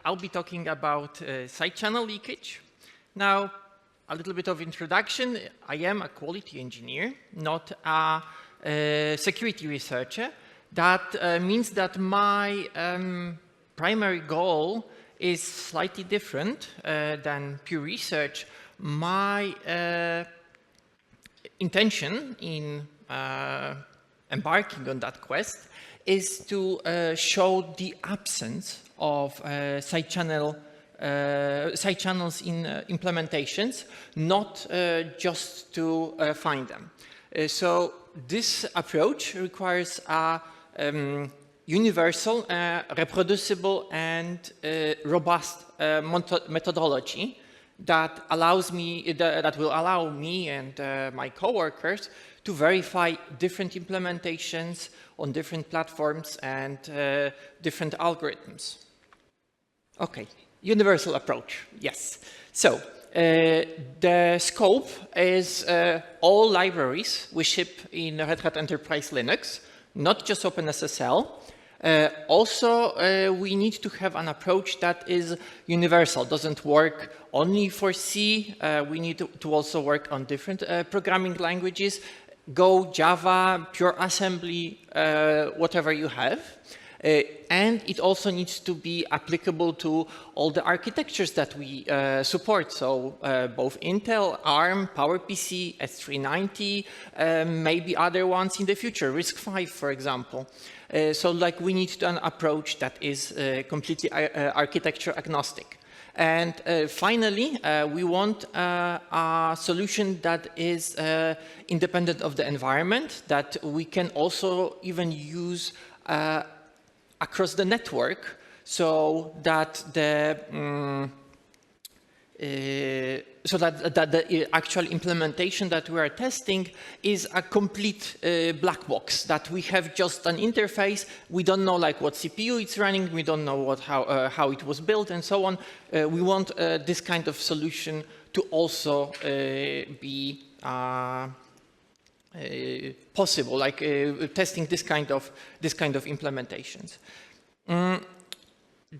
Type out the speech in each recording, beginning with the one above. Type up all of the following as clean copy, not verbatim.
I'll be talking about side channel leakage. Now, a little bit of introduction. I am a quality engineer, not a security researcher. That means that my primary goal is slightly different than pure research. My intention in embarking on that quest is to show the absence of side channels in implementations, not just to find them. So this approach requires a universal, reproducible, and robust methodology that will allow me and my coworkers to verify different implementations on different platforms and different algorithms. Okay, universal approach, yes. So the scope is all libraries we ship in Red Hat Enterprise Linux, not just OpenSSL. Also, we need to have an approach that is universal, doesn't work only for C. We need to also work on different programming languages, Go, Java, pure assembly, whatever you have. And it also needs to be applicable to all the architectures that we support. So both Intel, ARM, PowerPC, S390, maybe other ones in the future, RISC-V, for example. So like we need an approach that is completely architecture agnostic. And finally, we want a solution that is independent of the environment, that we can also even use across the network, so that the actual implementation that we are testing is a complete black box, that we have just an interface. We don't know like what CPU it's running, we don't know how it was built, and so on. We want this kind of solution to also be possible, like testing this kind of implementations.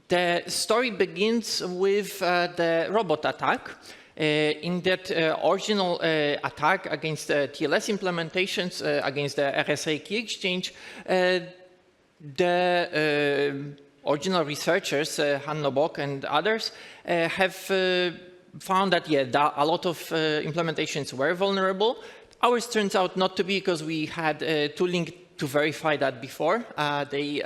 The story begins with the robot attack. In that original attack against TLS implementations, against the RSA key exchange, the original researchers, Hanno Bock and others, have found that, yeah, a lot of implementations were vulnerable. Ours turns out not to be, because we had tooling to verify that before. They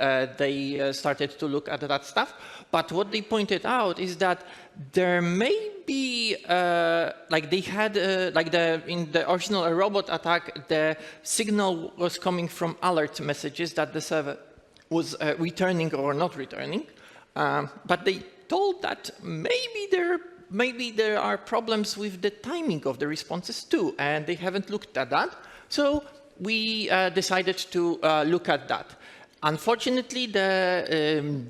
started to look at that stuff. But what they pointed out is that there may be, like they had, in the original robot attack, the signal was coming from alert messages that the server was returning or not returning. But they told that maybe there are problems with the timing of the responses too, and they haven't looked at that. So we decided to look at that. Unfortunately, the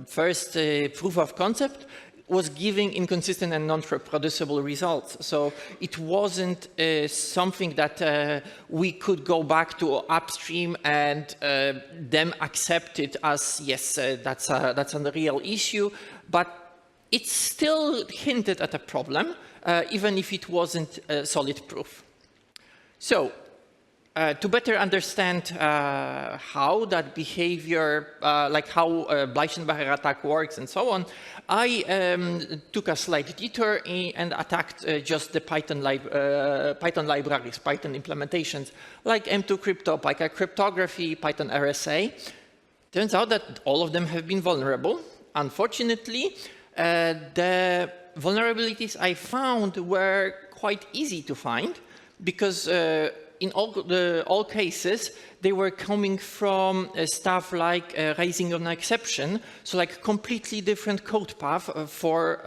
first proof of concept was giving inconsistent and non-reproducible results. So it wasn't something that we could go back to upstream and them accept it as, yes, that's a real issue. But it still hinted at a problem, even if it wasn't solid proof. So to better understand how that behavior, like how Bleichenbacher attack works and so on, I took a slight detour and attacked just the Python libraries, Python implementations, like M2 Crypto, Python Cryptography, Python RSA. Turns out that all of them have been vulnerable. Unfortunately, the vulnerabilities I found were quite easy to find, because in all cases, they were coming from stuff like raising an exception, so like completely different code path for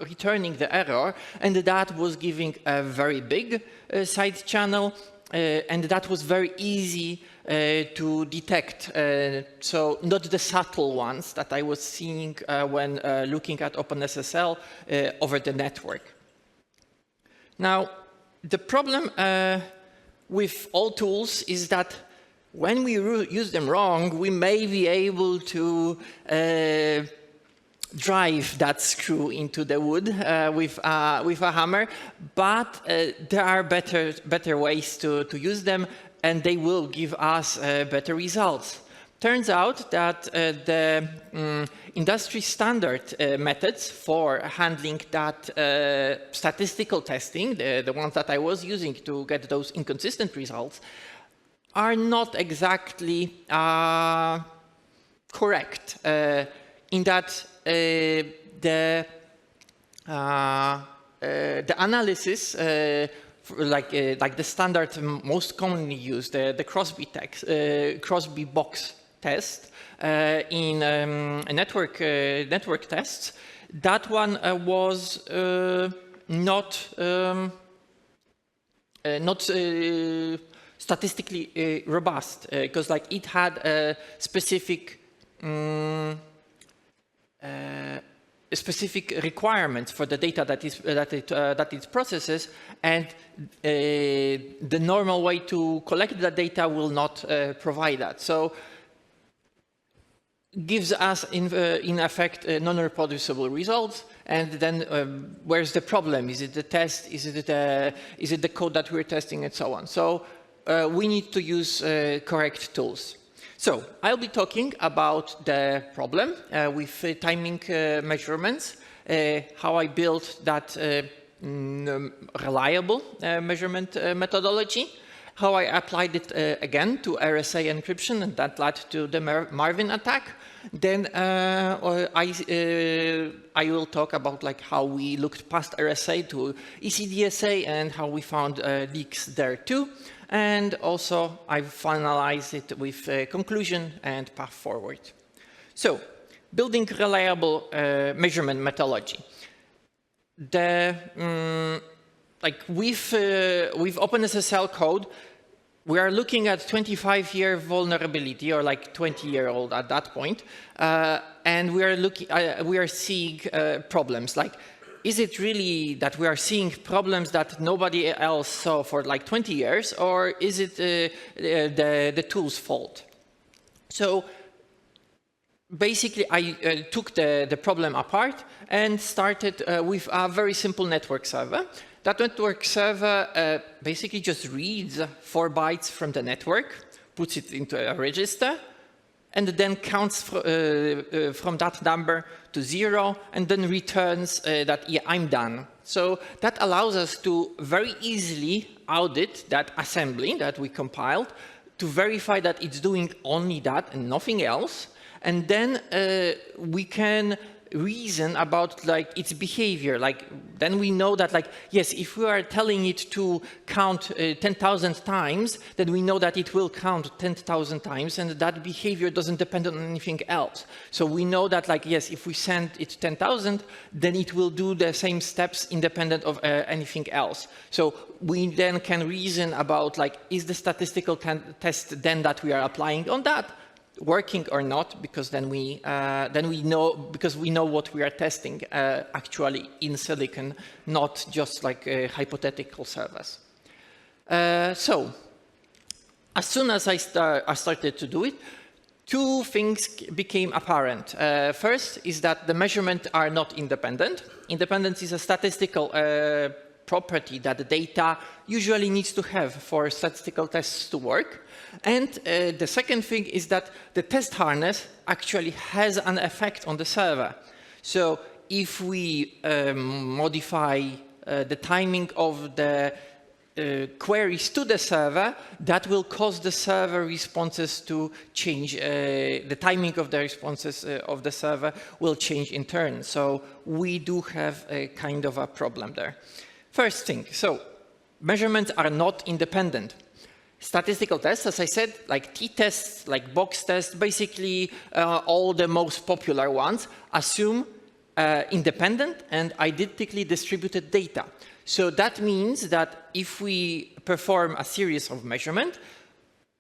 returning the error, and that was giving a very big side channel, and that was very easy to detect. So not the subtle ones that I was seeing when looking at OpenSSL over the network. Now, the problem with all tools is that when we use them wrong, we may be able to drive that screw into the wood with a hammer, but there are better ways to use them, and they will give us better results. Turns out that the industry standard methods for handling that statistical testing, the ones that I was using to get those inconsistent results, are not exactly correct in that the analysis, like the standard most commonly used, the Crosby box test in network tests, that one was not statistically robust, because like it had a specific requirements for the data that it processes, and the normal way to collect the data will not provide that. So gives us in effect non-reproducible results. And then where's the problem? Is it the test? Is it the code that we're testing, and so on? So we need to use correct tools. So I'll be talking about the problem with timing measurements, how I built that reliable measurement methodology, how I applied it again to RSA encryption, and that led to the Marvin attack. Then I will talk about like how we looked past RSA to ECDSA and how we found leaks there too. And also I finalized it with a conclusion and path forward. So building reliable measurement methodology. Like with OpenSSL code, we are looking at 25-year vulnerability, or like 20-year-old at that point, and we are seeing problems. Like, is it really that we are seeing problems that nobody else saw for like 20 years, or is it the tool's fault? So basically, I took the problem apart and started with a very simple network server. That network server basically just reads 4 bytes from the network, puts it into a register, and then counts from that number to 0, and then returns that, yeah, I'm done. So that allows us to very easily audit that assembly that we compiled to verify that it's doing only that and nothing else. And then we can reason about like its behavior. Like then we know that like, yes, if we are telling it to count 10,000 times, then we know that it will count 10,000 times, and that behavior doesn't depend on anything else. So we know that like, yes, if we send it 10,000, then it will do the same steps independent of anything else. So we then can reason about like, is the statistical test then that we are applying on that working or not, because then we know, because we know what we are testing actually in silicon, not just like hypothetical servers. So as soon as I started to do it, 2 things became apparent. First is that the measurements are not independent. Independence is a statistical property that the data usually needs to have for statistical tests to work. And the second thing is that the test harness actually has an effect on the server. So if we modify the timing of the queries to the server, that will cause the server responses to change. The timing of the responses of the server will change in turn. So we do have a kind of a problem there. First thing, so measurements are not independent. Statistical tests, as I said, like t-tests, like box tests, basically all the most popular ones, assume independent and identically distributed data. So that means that if we perform a series of measurements,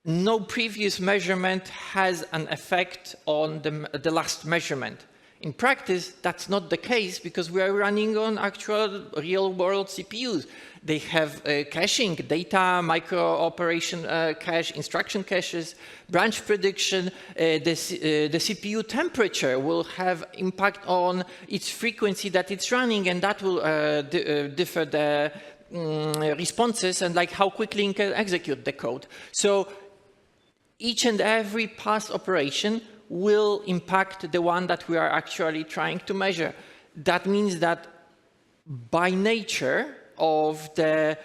no previous measurement has an effect on the last measurement. In practice, that's not the case because we are running on actual real-world CPUs. They have caching, data, micro-operation cache, instruction caches, branch prediction. The CPU temperature will have impact on its frequency that it's running, and that will differ the responses and like how quickly you can execute the code. So each and every past operation will impact the one that we are actually trying to measure. That means that by nature of the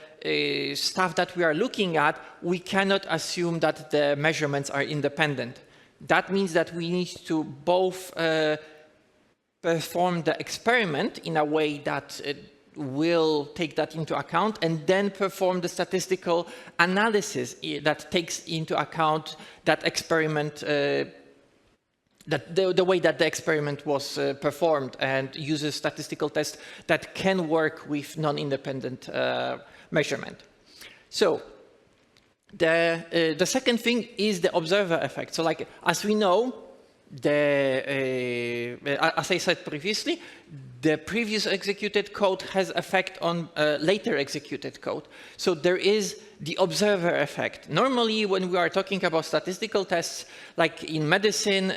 stuff that we are looking at, we cannot assume that the measurements are independent. That means that we need to both perform the experiment in a way that will take that into account, and then perform the statistical analysis that takes into account that experiment, the way that the experiment was performed, and uses statistical tests that can work with non-independent measurement. So the second thing is the observer effect. So like, as we know, as I said previously, the previous executed code has effect on later executed code. So there is the observer effect. Normally, when we are talking about statistical tests, like in medicine,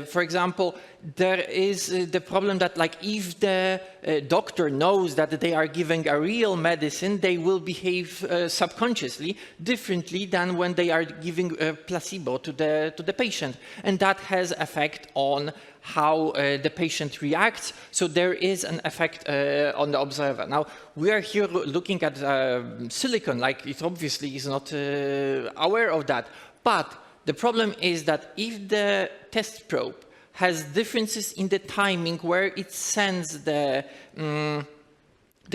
for example, there is the problem that like if the doctor knows that they are giving a real medicine, they will behave subconsciously differently than when they are giving a placebo to the patient. And that has effect on how the patient reacts. So there is an effect on the observer. Now, we are here looking at silicon, like it obviously is not aware of that. But the problem is that if the test probe has differences in the timing where it sends the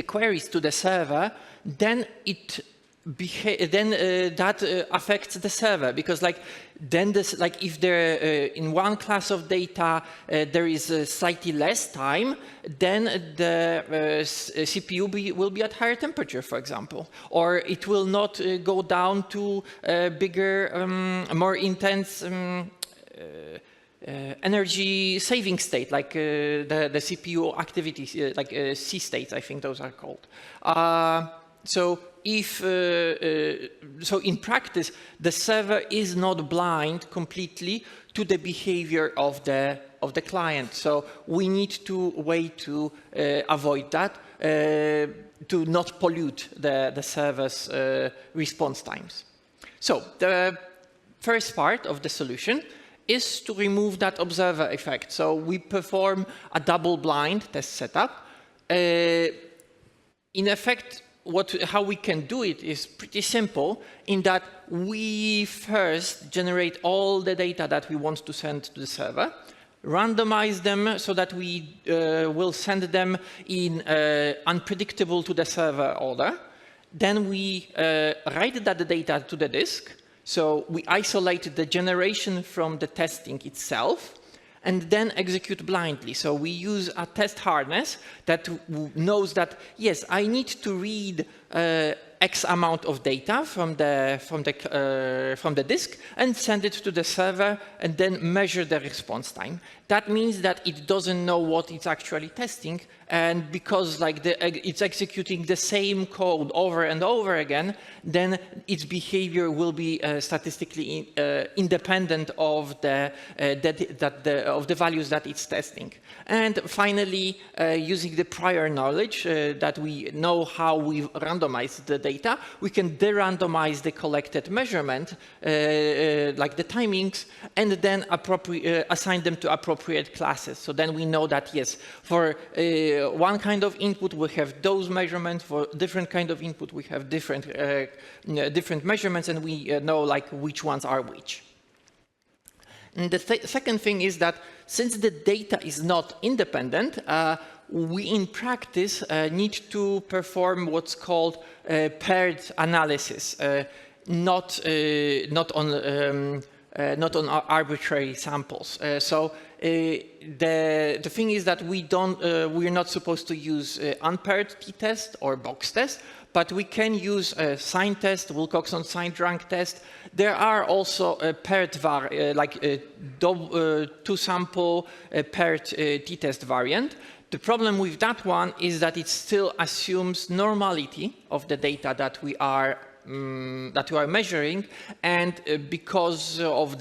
queries to the server, then that affects the server, because like then this, like if there in one class of data there is slightly less time, then the CPU will be at higher temperature, for example, or it will not go down to bigger, more intense energy saving state, like the CPU activity, like C states, I think those are called. So in practice, the server is not blind completely to the behavior of the client. So we need to way to avoid that, to not pollute the server's response times. So the first part of the solution is to remove that observer effect. So we perform a double-blind test setup. In effect, how we can do it is pretty simple, in that we first generate all the data that we want to send to the server, randomize them so that we will send them in unpredictable to the server order. Then we write that data to the disk. So we isolate the generation from the testing itself, and then execute blindly. So we use a test harness that knows that, yes, I need to read X amount of data from the disk and send it to the server, and then measure the response time. That means that it doesn't know what it's actually testing, and because like it's executing the same code over and over again, then its behavior will be statistically independent of the values that it's testing. And finally, using the prior knowledge that we know how we randomize the data, we can de-randomize the collected measurement, like the timings, and then assign them to appropriate classes. So then we know that, yes, for one kind of input, we have those measurements. For different kind of input, we have different measurements, and we know like which ones are which. And the second thing is that since the data is not independent, we in practice need to perform what's called paired analysis, not on not on arbitrary samples. The thing is that we're not supposed to use unpaired t-test or box test, but we can use a sign test, Wilcoxon sign rank test. There are also paired two-sample paired t-test variant. The problem with that one is that it still assumes normality of the data that we are measuring, and because of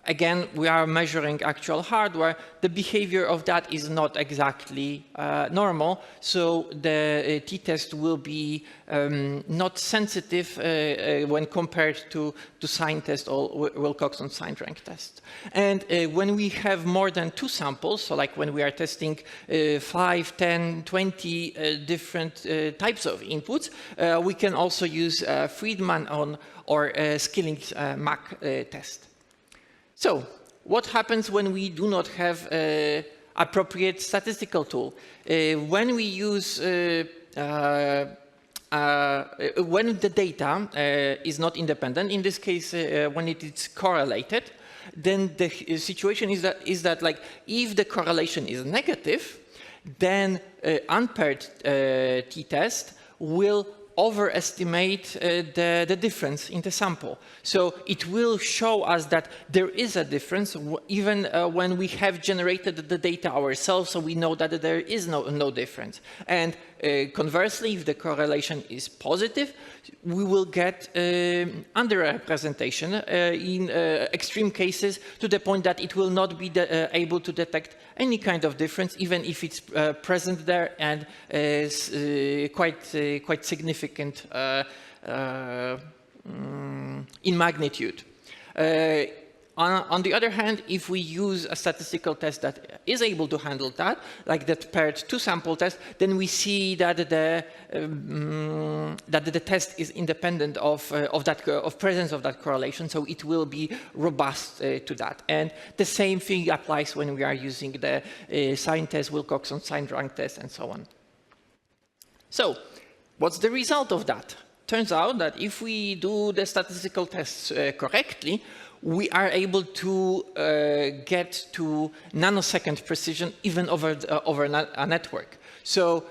again, we are measuring actual hardware, the behavior of that is not exactly normal, so the t-test will be not sensitive when compared to sign test or Wilcoxon sign rank test. And when we have more than 2 samples, so like when we are testing 5, 10, 20 different types of inputs, we can also use Friedman or Skilling's MAC test. So, what happens when we do not have appropriate statistical tool? When we use, when the data is not independent, in this case, when it is correlated, then the situation is that like, if the correlation is negative, then unpaired t-test will overestimate the difference in the sample. So it will show us that there is a difference even when we have generated the data ourselves, so we know that there is no difference. And conversely, if the correlation is positive, we will get underrepresentation in extreme cases, to the point that it will not be able to detect any kind of difference, even if it's present there and quite significant in magnitude. On the other hand, if we use a statistical test that is able to handle that, like that paired 2-sample test, then we see that the test is independent of presence of that correlation, so it will be robust to that. And the same thing applies when we are using the sign test, Wilcoxon sign rank test, and so on. So, what's the result of that? Turns out that if we do the statistical tests correctly, we are able to get to nanosecond precision even over a network. So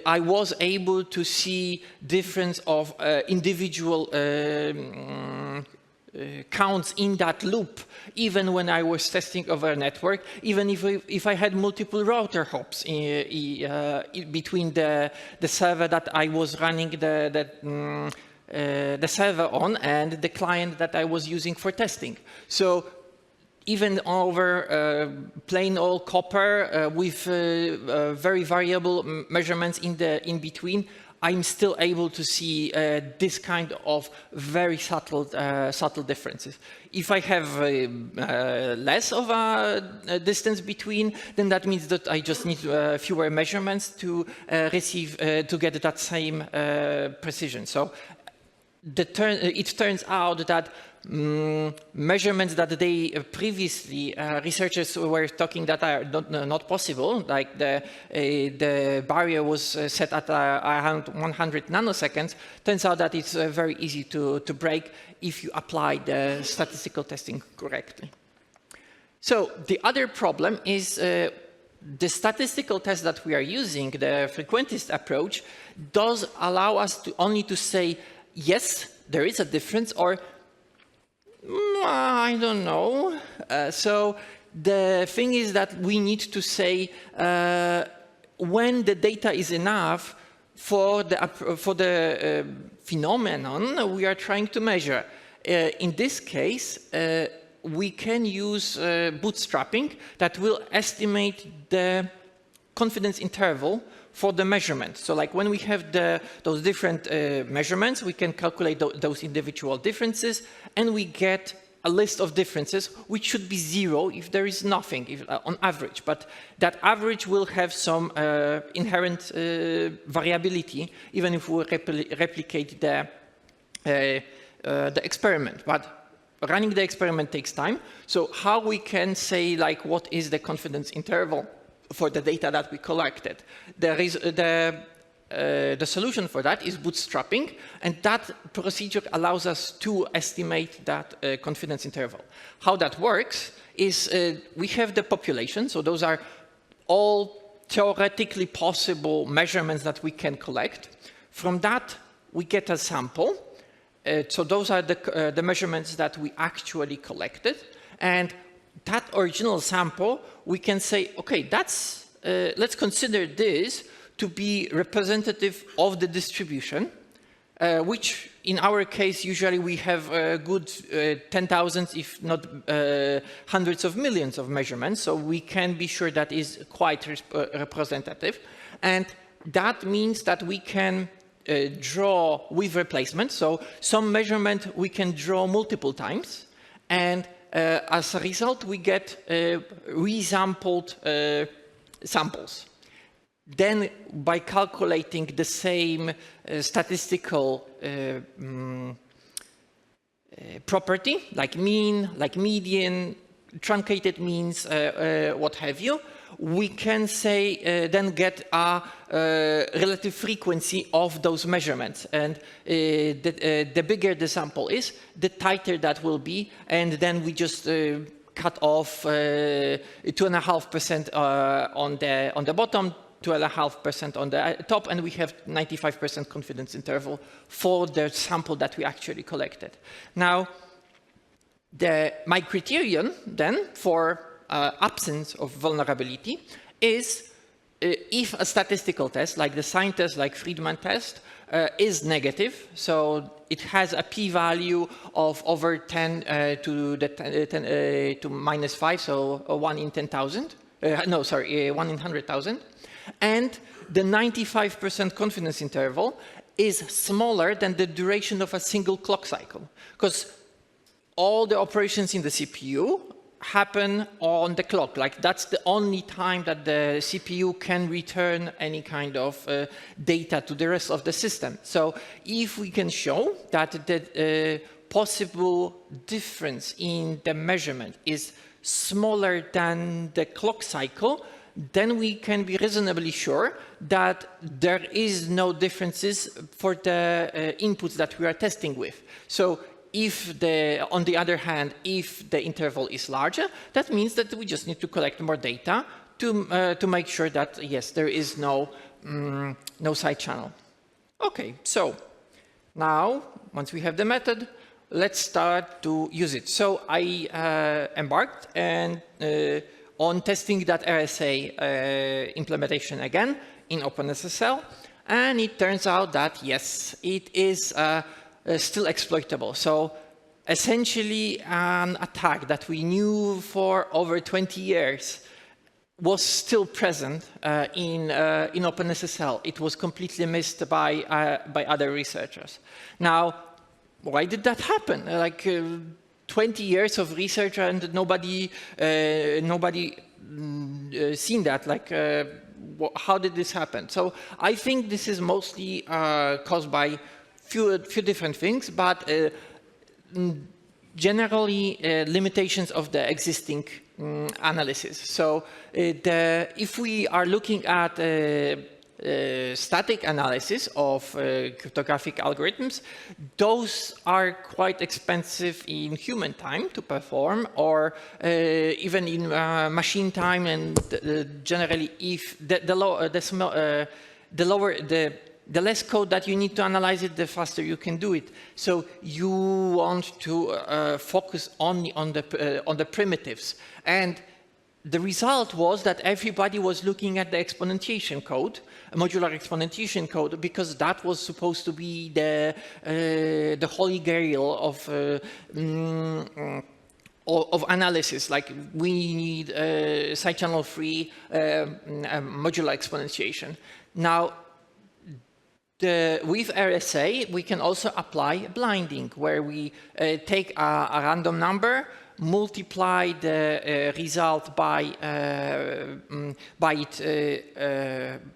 I was able to see difference of individual counts in that loop, even when I was testing over a network, even if I had multiple router hops between the server that I was running the server on and the client that I was using for testing. So even over plain old copper with very variable measurements in between, I'm still able to see this kind of very subtle differences. If I have less of a distance between, then that means that I just need fewer measurements to to get that same precision. So it turns out that measurements that they previously researchers were talking that are not possible, like the barrier was set at around 100 nanoseconds, turns out that it's very easy to break if you apply the statistical testing correctly. So the other problem is the statistical test that we are using, the frequentist approach, does allow us only to say, yes, there is a difference, or I don't know. So the thing is that we need to say when the data is enough for the phenomenon we are trying to measure. In this case, we can use bootstrapping that will estimate the confidence interval for the measurement. So like when we have those different measurements, we can calculate those individual differences, and we get a list of differences, which should be 0 if there is nothing on average. But that average will have some inherent variability, even if we replicate the experiment. But running the experiment takes time. So how we can say, like, what is the confidence interval for the data that we collected? The the solution for that is bootstrapping, and that procedure allows us to estimate that confidence interval. How that works is we have the population, so those are all theoretically possible measurements that we can collect. From that, we get a sample. So those are the measurements that we actually collected. And that original sample, we can say, okay, let's consider this to be representative of the distribution, which in our case, usually we have a good 10,000, if not hundreds of millions of measurements. So we can be sure that is quite representative. And that means that we can draw with replacement. So some measurement we can draw multiple times. And as a result, we get resampled samples. Then, by calculating the same statistical property, like mean, like median, truncated means, what have you, we can say, then get a relative frequency of those measurements. And the bigger the sample is, the tighter that will be. And then we just cut off 2.5% on the bottom, 2.5% on the top, and we have 95% confidence interval for the sample that we actually collected. Now, my criterion then for absence of vulnerability is if a statistical test, like the sign test, like Friedman test, is negative, so it has a p-value of over 10 to -5, so 1 in 10,000. 1 in 100,000. And the 95% confidence interval is smaller than the duration of a single clock cycle, because all the operations in the CPU happen on the clock. Like, that's the only time that the CPU can return any kind of data to the rest of the system. So if we can show that the possible difference in the measurement is smaller than the clock cycle, then we can be reasonably sure that there is no differences for the inputs that we are testing with. So if on the other hand, if the interval is larger, that means that we just need to collect more data to make sure that, yes, there is no side channel. Okay, so now, once we have the method, let's start to use it. So I embarked on testing that RSA implementation again in OpenSSL, and it turns out that, yes, it is still exploitable. So essentially an attack that we knew for over 20 years was still present in OpenSSL. It was completely missed by other researchers. Now, why did that happen? Like 20 years of research and nobody seen that. Like, how did this happen? So I think this is mostly caused by few different things, but generally limitations of the existing analysis. So if we are looking at static analysis of cryptographic algorithms, those are quite expensive in human time to perform, or even in machine time, and generally, if the less code that you need to analyze it, the faster you can do it. So you want to focus only on the primitives. And the result was that everybody was looking at the exponentiation code, modular exponentiation code, because that was supposed to be the holy grail of analysis. Like, we need side channel free modular exponentiation. Now, with RSA, we can also apply blinding, where we take a random number, multiply the result by it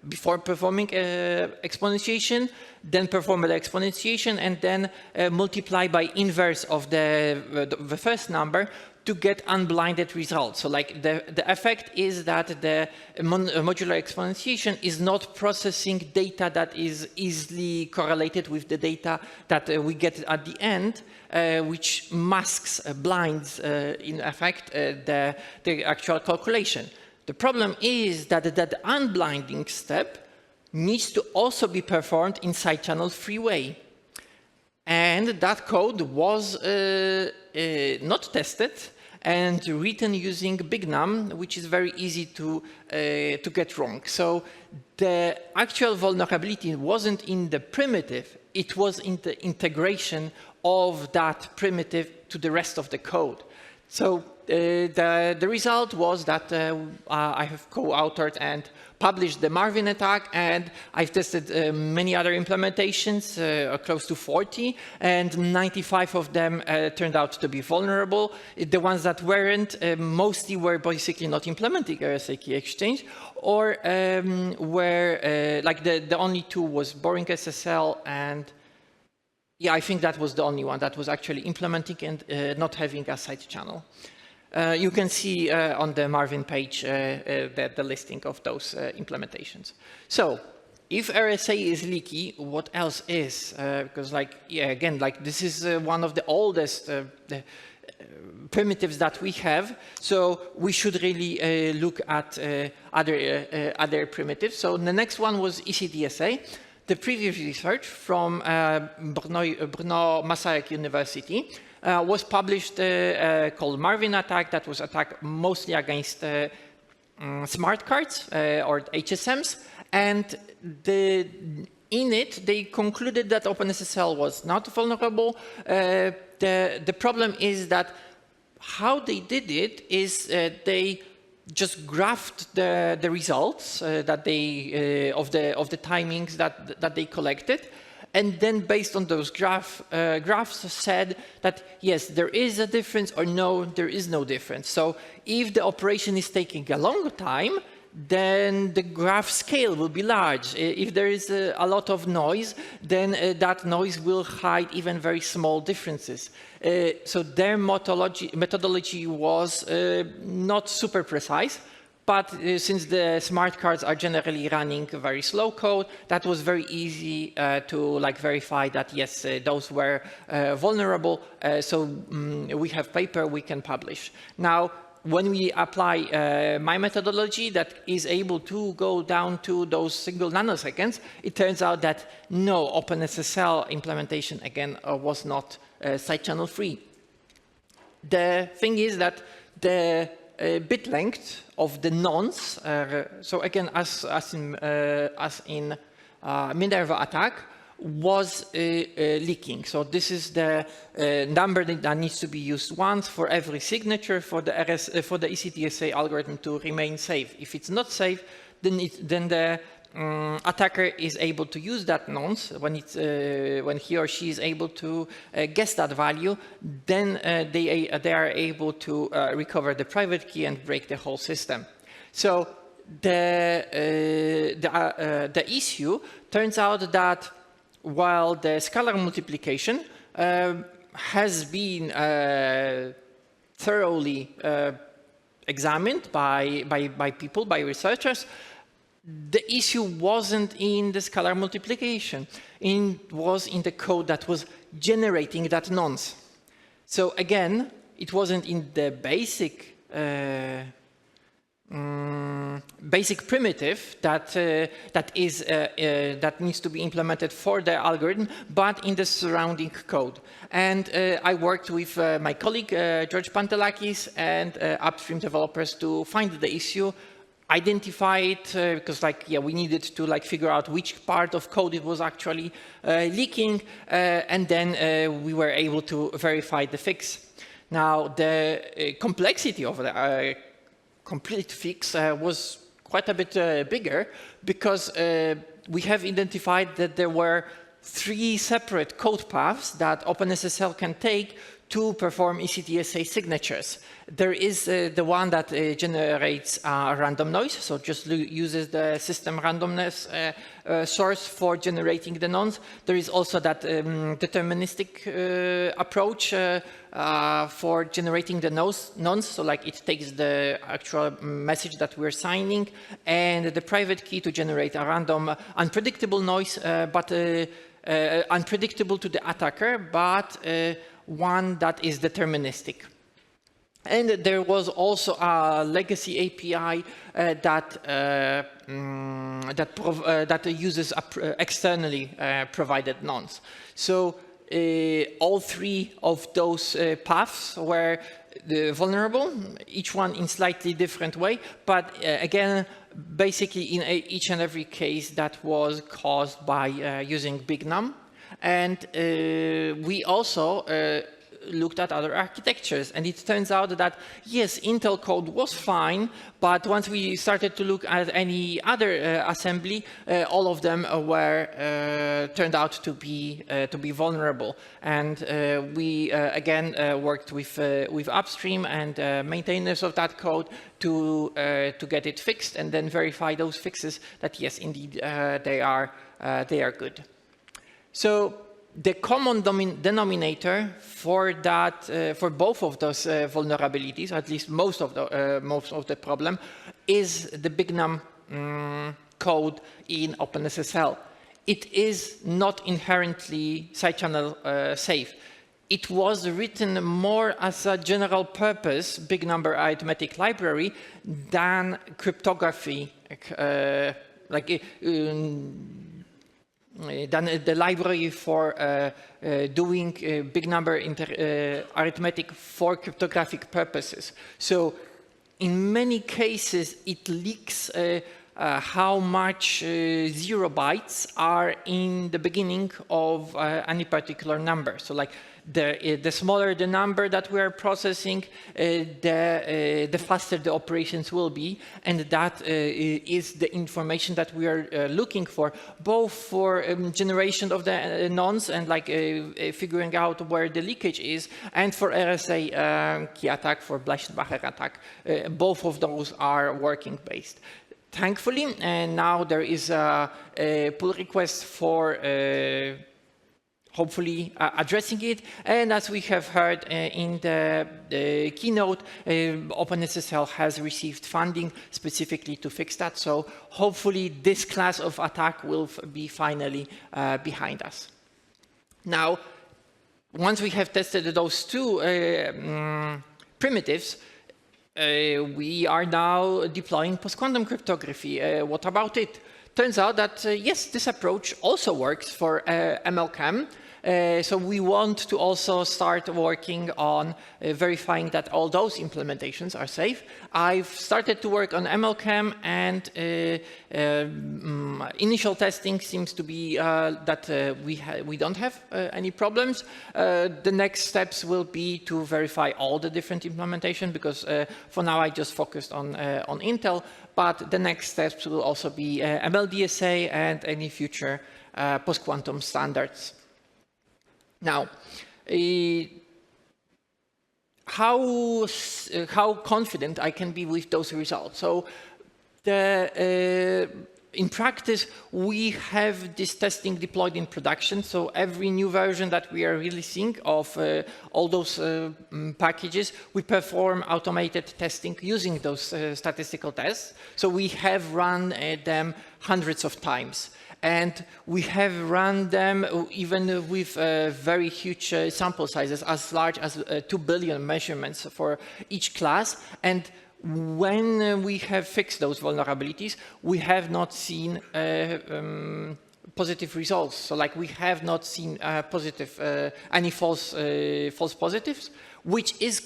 before performing exponentiation, then perform the exponentiation, and then multiply by inverse of the first number to get unblinded results. So like the effect is that the modular exponentiation is not processing data that is easily correlated with the data that we get at the end, which masks, blinds, in effect, the actual calculation. The problem is that that unblinding step needs to also be performed in side-channel free way. And that code was not tested and written using big num, which is very easy to get wrong. So the actual vulnerability wasn't in the primitive, it was in the integration of that primitive to the rest of the code. So the result was that I have co-authored and published the Marvin attack, and I've tested many other implementations, close to 40, and 95 of them turned out to be vulnerable. The ones that weren't, mostly were basically not implementing RSA key exchange, or were, like the only two was boring SSL, and yeah, I think that was the only one that was actually implementing and not having a side channel. You can see on the Marvin page the listing of those implementations. So if RSA is leaky, what else is? Because like, yeah, again, like this is one of the oldest primitives that we have. So we should really look at other primitives. So the next one was ECDSA. The previous research from Brno Massachusetts University was published called Marvin attack, that was attacked mostly against smart cards or HSMs, and in it they concluded that OpenSSL was not vulnerable. The problem is that how they did it is they just graphed the results that they of the timings that they collected, and then based on those graphs said that yes, there is a difference, or no, there is no difference. So if the operation is taking a long time, then the graph scale will be large. If there is a lot of noise, then that noise will hide even very small differences. So their methodology was not super precise, but since the smart cards are generally running very slow code, that was very easy to like verify that yes, those were vulnerable. So we have paper we can publish. Now, when we apply my methodology that is able to go down to those single nanoseconds, it turns out that no, OpenSSL implementation again was not side-channel free. The thing is that the bit length of the nonce, so again, as in Minerva attack, was leaking. So this is the number that needs to be used once for every signature for the ECDSA algorithm to remain safe. If it's not safe, then the attacker is able to use that nonce when he or she is able to guess that value. Then they are able to recover the private key and break the whole system. So the issue turns out that while the scalar multiplication has been thoroughly examined by people, by researchers, the issue wasn't in the scalar multiplication. It was in the code that was generating that nonce. So again, it wasn't in the basic primitive that needs to be implemented for the algorithm, but in the surrounding code. And I worked with my colleague George Pantelakis and upstream developers to find the issue, identify it, because we needed to figure out which part of code it was actually leaking, and then we were able to verify the fix. Now the complexity of the complete fix was quite a bit bigger, because we have identified that there were 3 separate code paths that OpenSSL can take to perform ECDSA signatures. There is the one that generates random noise, so just uses the system randomness source for generating the nonce. There is also that deterministic approach for generating the nonce, so like it takes the actual message that we're signing and the private key to generate a random unpredictable noise, but unpredictable to the attacker, but one that is deterministic. And there was also a legacy API that uses externally provided nonce. So all three of those paths were vulnerable, each one in slightly different way, but again, basically in each and every case that was caused by using big num. And we also looked at other architectures, and it turns out that yes, Intel code was fine, but once we started to look at any other assembly, all of them were turned out to be vulnerable. And we again worked with upstream and maintainers of that code to get it fixed, and then verify those fixes that yes, indeed they are good. So the common denominator for that, for both of those vulnerabilities, at least most of the problem, is the big num code in OpenSSL. It is not inherently side-channel safe. It was written more as a general purpose big number arithmetic library than cryptography, than the library for doing big number arithmetic for cryptographic purposes. So in many cases, it leaks how much 0 bytes are in the beginning of any particular number. So like the smaller the number that we are processing, the faster the operations will be, and that is the information that we are looking for, both for generation of the nonce and like figuring out where the leakage is, and for RSA key attack, for Bleichenbacher attack. Both of those are working based. Thankfully, and now there is a pull request for hopefully addressing it. And as we have heard in the keynote, OpenSSL has received funding specifically to fix that. So hopefully this class of attack will be finally behind us. Now, once we have tested those two primitives, we are now deploying post-quantum cryptography. What about it? Turns out that, yes, this approach also works for ML-KEM. So we want to also start working on verifying that all those implementations are safe. I've started to work on ML-KEM, and initial testing seems to be that we don't have any problems. The next steps will be to verify all the different implementation, because for now I just focused on Intel, but the next steps will also be ML-DSA and any future post-quantum standards. Now, how confident I can be with those results? So, in practice, we have this testing deployed in production. So every new version that we are releasing of all those packages, we perform automated testing using those statistical tests. So we have run them hundreds of times. And we have run them even with very huge sample sizes, as large as 2 billion measurements for each class. And when we have fixed those vulnerabilities, we have not seen positive results. So, like, we have not seen any false positives, which is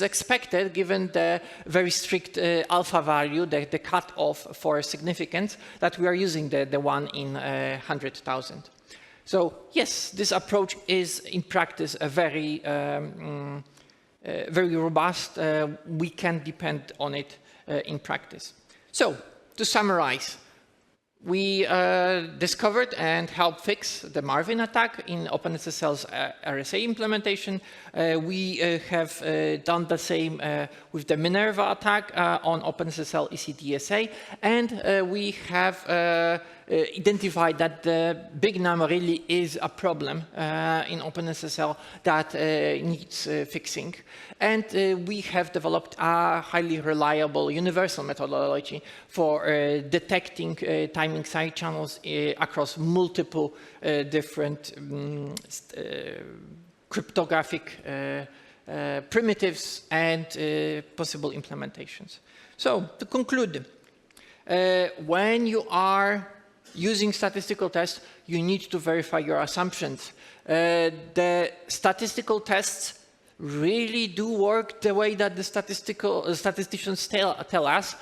expected given the very strict alpha value, the cutoff for significance that we are using, the one in 100,000. So yes, this approach is in practice a very robust. We can depend on it in practice. So to summarize, we discovered and helped fix the Marvin attack in OpenSSL's RSA implementation. We have done the same with the Minerva attack on OpenSSL ECDSA, and we have identified that the big number really is a problem in OpenSSL that needs fixing. And we have developed a highly reliable universal methodology for detecting timing side channels across multiple different cryptographic primitives and possible implementations. So, to conclude, when you are using statistical tests, you need to verify your assumptions. The statistical tests really do work the way that the statisticians tell us,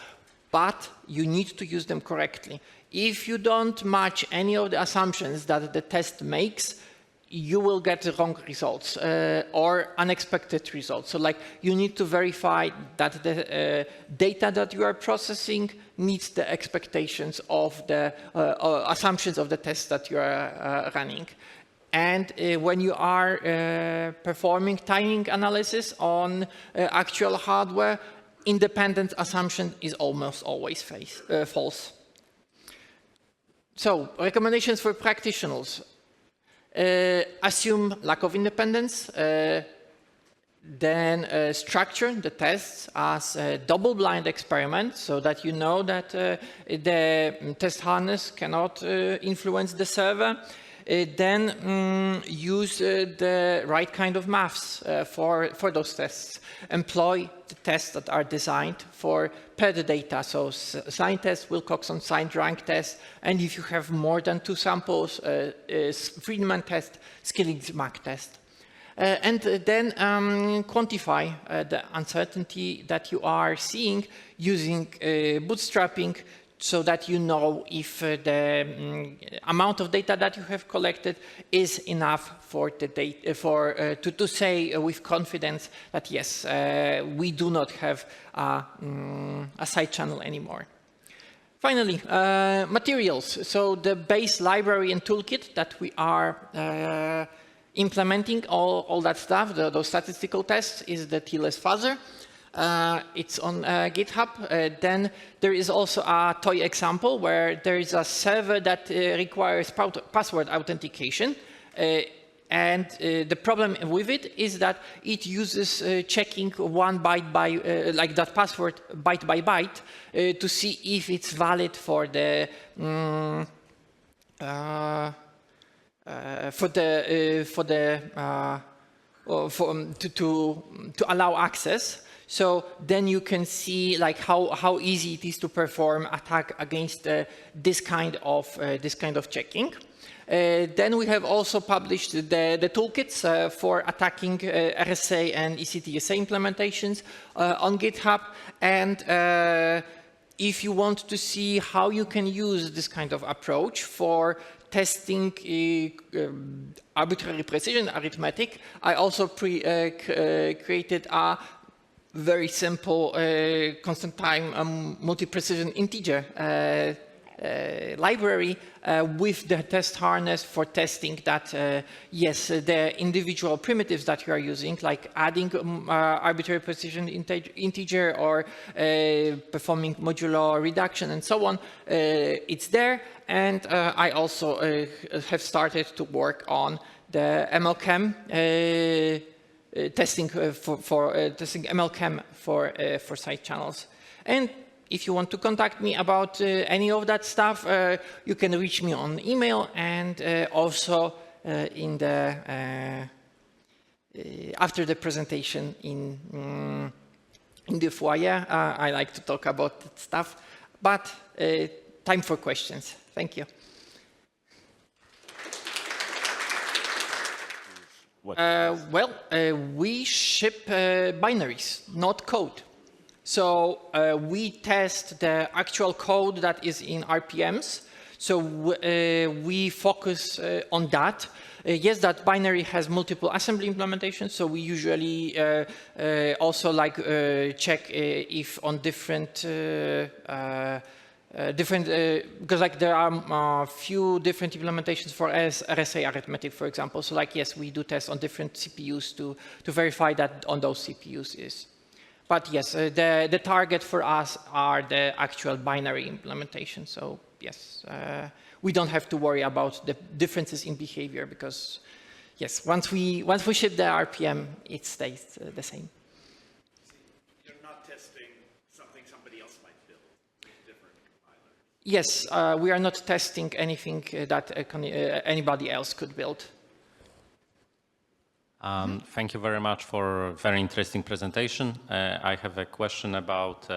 but you need to use them correctly. If you don't match any of the assumptions that the test makes, you will get the wrong results or unexpected results. So like you need to verify that the data that you are processing meets the expectations of the assumptions of the tests that you are running. And when you are performing timing analysis on actual hardware, independent assumption is almost always false. So, recommendations for practitioners. Assume lack of independence, then structure the tests as a double-blind experiment so that you know that the test harness cannot influence the server. Then use the right kind of maths for those tests. Employ the tests that are designed for paired data, so signed test, Wilcoxon signed rank test, and if you have more than 2 samples, Friedman test, Skilling's MAC test. And then quantify the uncertainty that you are seeing using bootstrapping, so that you know if the amount of data that you have collected is enough for the data to say with confidence that yes, we do not have a side channel anymore. Finally, materials. So the base library and toolkit that we are implementing, all that stuff, those statistical tests, is the TLS fuzzer. It's on GitHub. Then there is also a toy example where there is a server that requires password authentication. And the problem with it is that it uses checking 1 byte by, like that password byte by byte to see if it's valid for the to allow access. So then you can see like how easy it is to perform attack against this kind of checking. Then we have also published the toolkits for attacking RSA and ECDSA implementations on GitHub. And if you want to see how you can use this kind of approach for testing arbitrary precision arithmetic, I also created a very simple constant time multi-precision integer library with the test harness for testing that, yes, the individual primitives that you are using, like adding arbitrary precision integer or performing modular reduction and so on, it's there. And I also have started to work on the ML-KEM testing testing ML-KEM for side channels. And if you want to contact me about any of that stuff, you can reach me on email, and also in the after the presentation in the foyer. I like to talk about that stuff, but time for questions. Thank you. We ship binaries, not code. So we test the actual code that is in RPMs. So we focus on that. Yes, that binary has multiple assembly implementations. So we usually also like check if on different because like there are a few different implementations for RSA arithmetic, for example. So like, yes, we do tests on different CPUs to verify that on those CPUs is. But yes, the target for us are the actual binary implementation. So yes, we don't have to worry about the differences in behavior because yes, once we ship the RPM, it stays the same. You're not testing something somebody else might build with different compilers. Yes, we are not testing anything that anybody else could build. Thank you very much for a very interesting presentation. I have a question about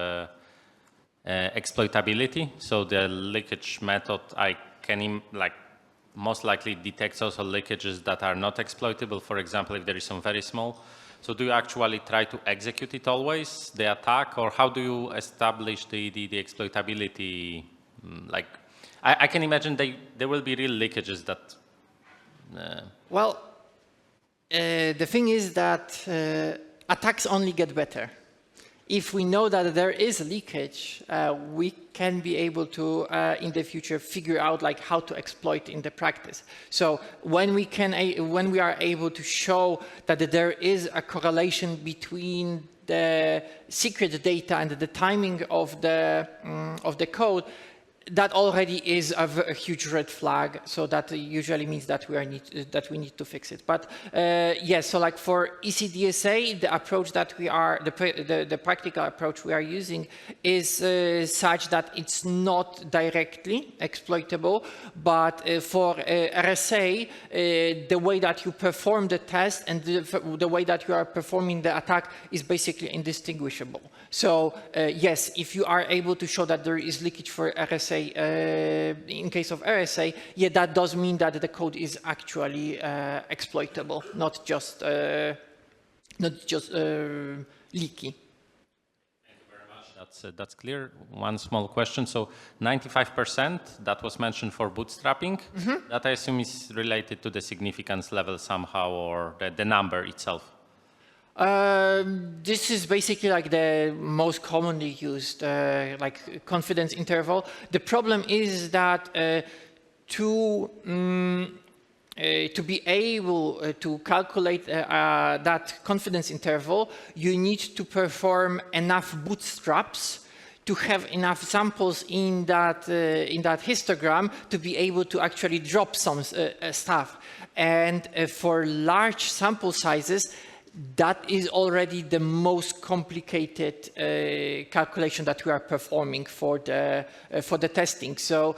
exploitability. So the leakage method, I can most likely detects also leakages that are not exploitable. For example, if there is some very small. So do you actually try to execute it always, the attack, or how do you establish the exploitability? Like, I can imagine there will be real leakages that. Well, the thing is that attacks only get better. If we know that there is leakage, we can be able to, in the future, figure out like how to exploit in the practice. So when we are able to show that there is a correlation between the secret data and the timing of the code, that already is a huge red flag. So that usually means that we need to fix it. But yes, so like for ECDSA, the approach that we are, the practical approach we are using is such that it's not directly exploitable. But for RSA, the way that you perform the test and the way that you are performing the attack is basically indistinguishable. So yes, if you are able to show that there is leakage for RSA, in case of RSA, yeah, that does mean that the code is actually exploitable, not just leaky. Thank you very much. That's clear. One small question. So 95% that was mentioned for bootstrapping, that I assume is related to the significance level somehow, or the number itself. This is basically like the most commonly used like confidence interval. The problem is that to be able to calculate that confidence interval, you need to perform enough bootstraps to have enough samples in that histogram to be able to actually drop some stuff. And for large sample sizes, that is already the most complicated calculation that we are performing for the testing. So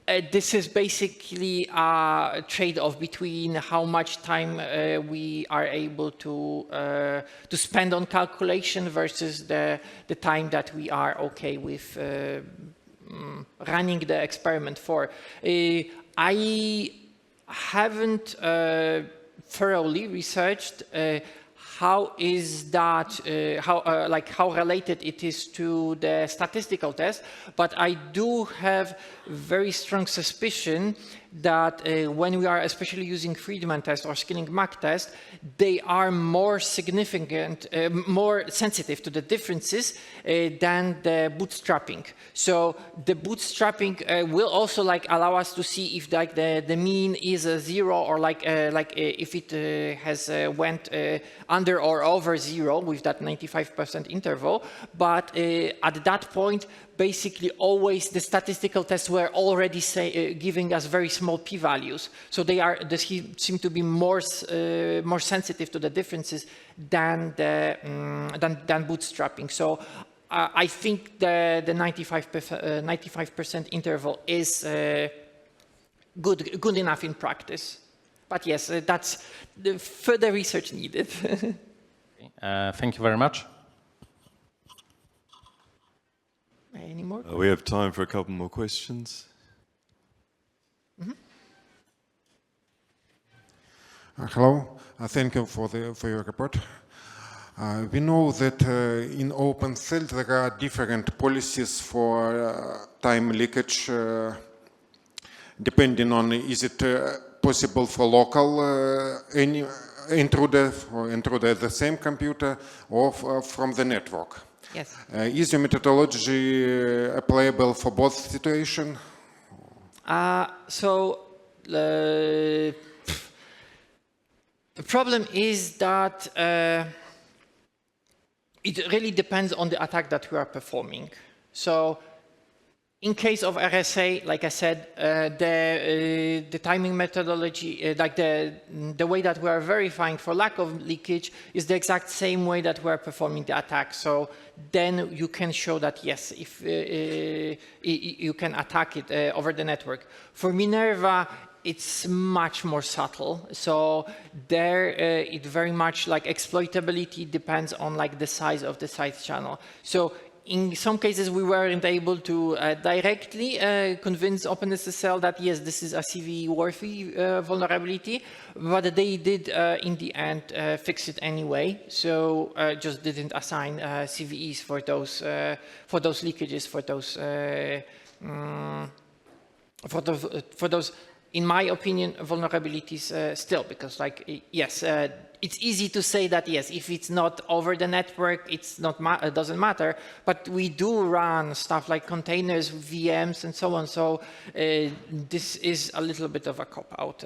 this is basically a trade-off between how much time we are able to spend on calculation versus the time that we are okay with running the experiment for. I haven't thoroughly researched how is that, how related it is to the statistical test, but I do have very strong suspicion that when we are especially using Friedman test or scaling Mach test, they are more significant, more sensitive to the differences than the bootstrapping. So the bootstrapping will also like allow us to see if like the mean is a 0 or like if it has went under or over 0 with that 95% interval. But at that point, basically always the statistical tests were already giving us very small p-values. So they seem to be more sensitive to the differences than bootstrapping. So I think the 95% interval is good enough in practice. But yes, that's the further research needed. Thank you very much. Any more? We have time for a couple more questions. Hello, thank you for your report. We know that in OpenSSL there are different policies for time leakage, depending on is it possible for local intruder or intruder at the same computer or from the network. Yes. Is your methodology applicable for both situations? The problem is that it really depends on the attack that we are performing. So in case of RSA, like I said, the timing methodology, like the way that we are verifying for lack of leakage is the exact same way that we are performing the attack. So then you can show that, yes, if you can attack it over the network. For Minerva, it's much more subtle. So there, it very much like exploitability depends on like the size of the side channel. So in some cases, we weren't able to directly convince OpenSSL that, yes, this is a CVE-worthy vulnerability, but they did, in the end, fix it anyway. So just didn't assign CVEs for those leakages, for those, in my opinion, vulnerabilities still, because, like, yes, it's easy to say that, yes, if it's not over the network, it doesn't matter, but we do run stuff like containers, VMs, and so on, so this is a little bit of a cop-out,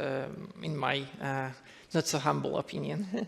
in my not so humble opinion.